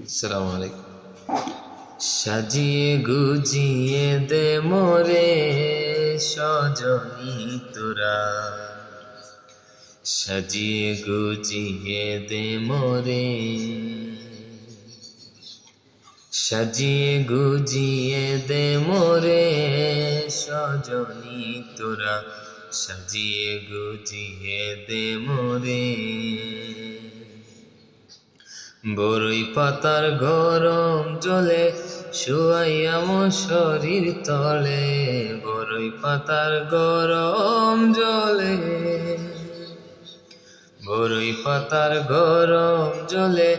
আসসালামু আলাইকুম। সাজিয়ে গুজিয়ে দে মোরে সজনী তোরা, সাজিয়ে গুজিয়ে দে মোরে, সাজিয়ে গুজিয়ে দে মোরে সজনী তোরা, সাজিয়ে গুজিয়ে দে মোরে। বরই পাতার গরম জলে শুয়াইয়া শরীর তলে, বরই পাতার গরম জলে, বরই পাতার গরম জলে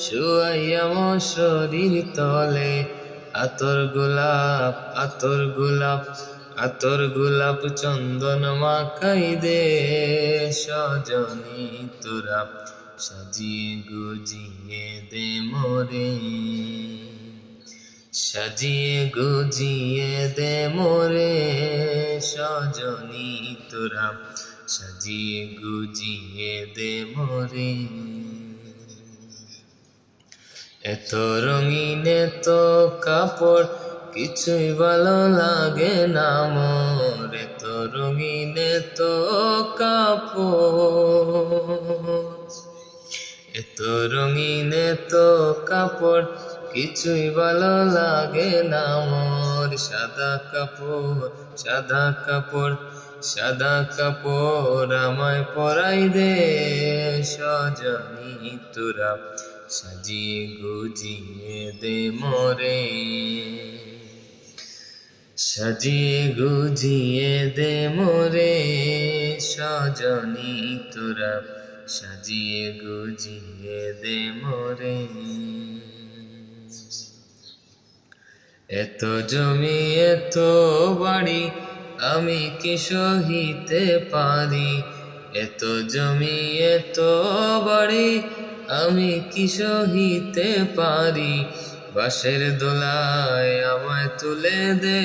শুয়াইয়া শরীর তলে। আতর গোলাপ আতর গোলাপ আতর গোলাপ চন্দন মাখাই দে সজনী তোরা, সাজিয়ে গুজিয়ে দে মোরে, সাজিয়ে গুজিয়ে দে মোরে সজনী তোরা, সাজিয়ে গুজিয়ে দে মোরে। এত রঙিন এত কাপড় কিছুই ভালো লাগে না মোর, এত রঙিন এত কাপড়, এত রঙিন এত কাপড় কিছুই ভালো লাগে না মোর। সাদা কাপড় সাদা কাপড় সাদা কাপড় আমায় পরাই দে সজনী তোরা, সাজিয়ে গুজিয়ে দে মোরে, সাজিয়ে গুজিয়ে দে মোরে সজনী তোরা, সাজিয়ে গুজিয়ে দে মোরে। এত জমি এত বাড়ি আমি কি সহিতে পারি, এত জমি এত বাড়ি আমি কি সহিতে পারি। বাঁশের দোলায় আমায় তুলে দে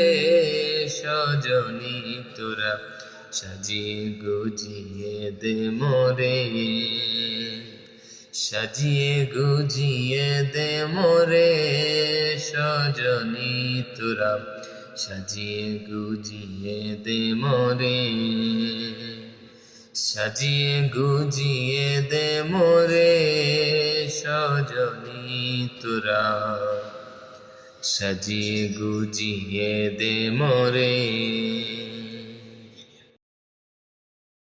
সজনী তোরা, সাজিয়ে গুজিয়ে দে মোরে, সাজিয়ে গুজিয়ে দে মোরে সজনী তোরা, সাজিয়ে গুজিয়ে দে মোরে, সাজিয়ে গুজিয়ে দে মোরে সজনী তোরা, সাজিয়ে গুজিয়ে দে মোরে।